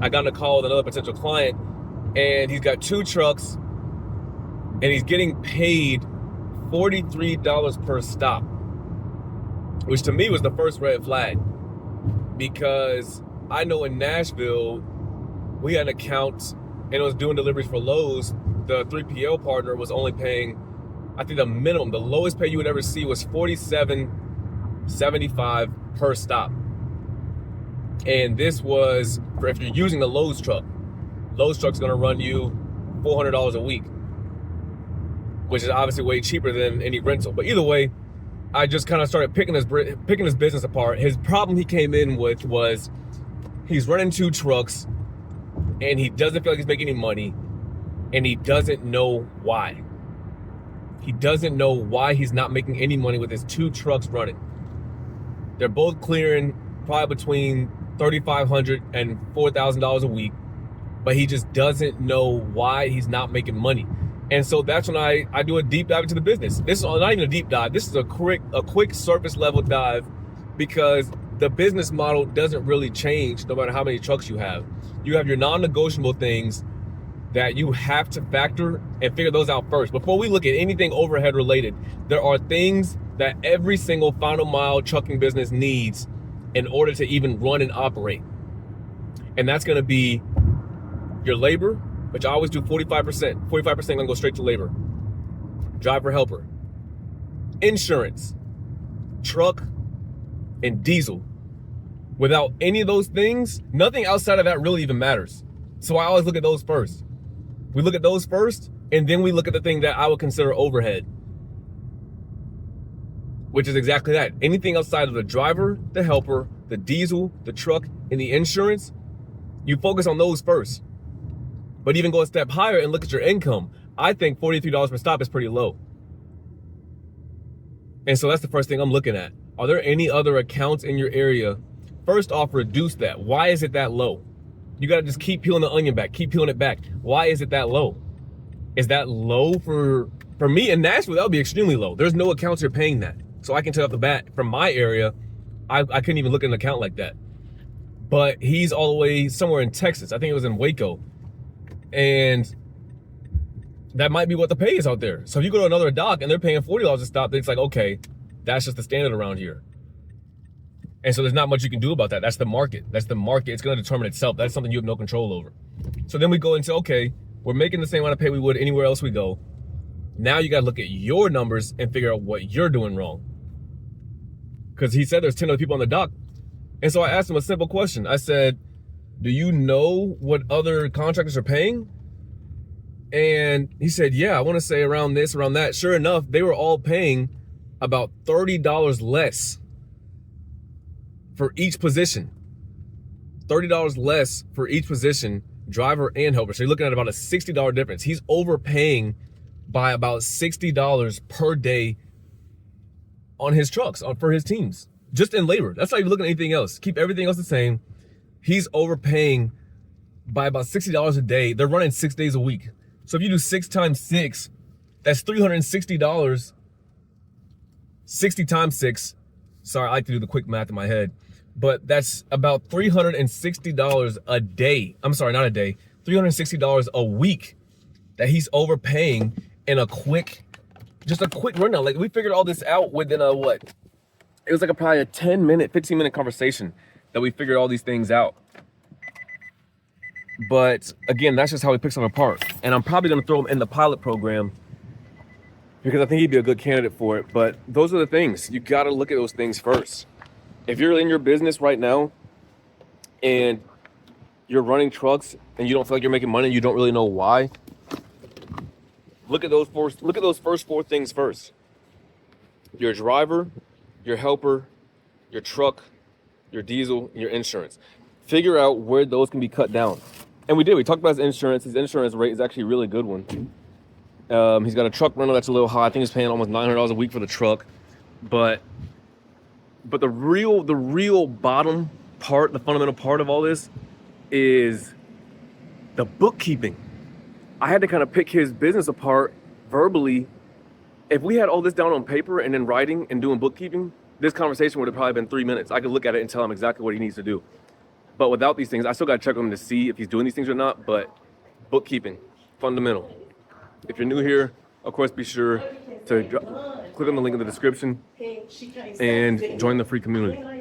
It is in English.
I got on a call with another potential client, and he's got 2 trucks, and he's getting paid $43 per stop, which to me was the first red flag, because I know in Nashville, we had an account and it was doing deliveries for Lowe's. The 3PL partner was only paying, I think the minimum, the lowest pay you would ever see was $47.75 per stop. And this was for if you're using the Lowe's truck. Lowe's truck's gonna run you $400 a week, which is obviously way cheaper than any rental. But either way, I just kind of started picking his business apart. His problem he came in with was he's running 2 trucks and he doesn't feel like he's making any money, and he doesn't know why. He doesn't know why he's not making any money with his 2 trucks running. They're both clearing probably between $3,500 and $4,000 a week, but he just doesn't know why he's not making money. And so that's when I do a deep dive into the business. This is not even a deep dive. This is a quick surface level dive, because the business model doesn't really change no matter how many trucks you have. You have your non-negotiable things that you have to factor and figure those out first. Before we look at anything overhead related, there are things that every single final mile trucking business needs in order to even run and operate. And that's gonna be your labor, which I always do 45%. 45% gonna go straight to labor. Driver, helper. Insurance, truck, and diesel. Without any of those things, nothing outside of that really even matters. So I always look at those first. We look at those first, and then we look at the thing that I would consider overhead, which is exactly that. Anything outside of the driver, the helper, the diesel, the truck, and the insurance, you focus on those first. But even go a step higher and look at your income. I think $43 per stop is pretty low. And so that's the first thing I'm looking at. Are there any other accounts in your area? First off, reduce that. Why is it that low? You gotta just keep peeling the onion back, keep peeling it back. Why is it that low? Is that low for me in Nashville? That would be extremely low. There's no accounts you're paying that. So I can tell off the bat, from my area, I couldn't even look at an account like that. But he's all the way somewhere in Texas. I think it was in Waco. And that might be what the pay is out there. So if you go to another dock and they're paying $40 a stop, then it's like, okay, that's just the standard around here. And so there's not much you can do about that. That's the market. That's the market. It's going to determine itself. That's something you have no control over. So then we go into, okay, we're making the same amount of pay we would anywhere else we go. Now you got to look at your numbers and figure out what you're doing wrong. Because he said there's 10 other people on the dock. And so I asked him a simple question. I said, do you know what other contractors are paying? And he said, yeah, I want to say around this, around that. Sure enough, they were all paying about $30 less for each position. $30 less for each position, driver and helper. So you're looking at about a $60 difference. He's overpaying by about $60 per day on his trucks, for his teams, just in labor. That's not even looking at anything else. Keep everything else the same. He's overpaying by about $60 a day. They're running 6 days a week. So if you do 6 times 6, that's $360. 60 times 6. Sorry, I like to do the quick math in my head. But that's about $360 a day. I'm sorry, not a day. $360 a week that he's overpaying in just a quick rundown. Like, we figured all this out within what? It was like probably a 10-minute, 15-minute conversation that we figured all these things out. But again, that's just how he picks them apart. And I'm probably gonna throw him in the pilot program because I think he'd be a good candidate for it. But those are the things. You gotta look at those things first. If you're in your business right now and you're running trucks and you don't feel like you're making money, you don't really know why, look at those first 4 things first. Your driver, your helper, your truck, your diesel, and your insurance. Figure out where those can be cut down. And we talked about his insurance. His insurance rate is actually a really good one. He's got a truck rental that's a little high. I think he's paying almost $900 a week for the truck. But the real bottom part, the fundamental part of all this is the bookkeeping. I had to kind of pick his business apart verbally. If we had all this down on paper and in writing and doing bookkeeping, this conversation would have probably been 3 minutes. I could look at it and tell him exactly what he needs to do. But without these things, I still got to check with him to see if he's doing these things or not. But bookkeeping, fundamental. If you're new here, of course, be sure to click on the link in the description and join the free community.